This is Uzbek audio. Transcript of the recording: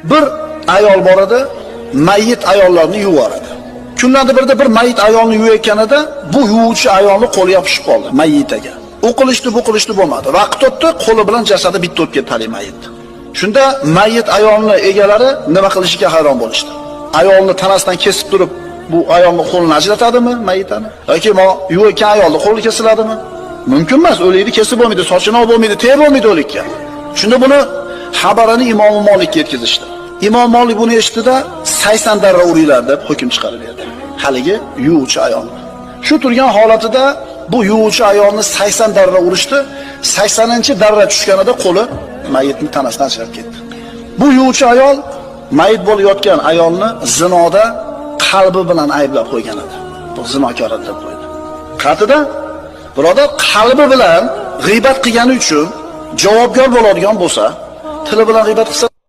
Bir ayol bor edi, mayit ayollarni yuvar edi. Kunlardan birida bir mayit ayolni yuvayotganida bu yuvuvchi ayolni qo'li yopishib qoldi mayitaga. U qilishdi bo'lmadi. Vaqt o'tdi, qo'li bilan jasadi bitta o'tib ketdi hali mayit. Shunda mayit ayolni egalari nima qilishiga hayron bo'lishdi. Ayolni tanasidan kesib turib, bu ayolning qo'lini ajratadimi mayitani? Yoki yuvayotgan ayolning qo'li kesiladimi? Mumkin emas, o'likni kesib bo'lmaydi, sochini olib bo'lmaydi, terib bo'lmaydi o'likka. Shunda buni xabarini Imom Molikka yetkazishdi. Imom Molik buni eshitdi-da 80 darra uringlar deb hukm chiqarib berdi. Haligi yuvuvchi ayol. Shu turgan holatida bu yuvuvchi ayolni 80 darra urishdi. 80-darra tushganida qo'li mayitni tanasidan ajrab ketdi. Bu yuvuvchi ayol mayit bo'lib yotgan ayolni zinoda qalbi bilan ayblab qo'ygan edi. Bu zinokor deb qo'ydi. Qatida birodar qalbi bilan g'iybat qilgani uchun javobgar bo'ladigan bo'lsa, tili bilan g'iybat qilsa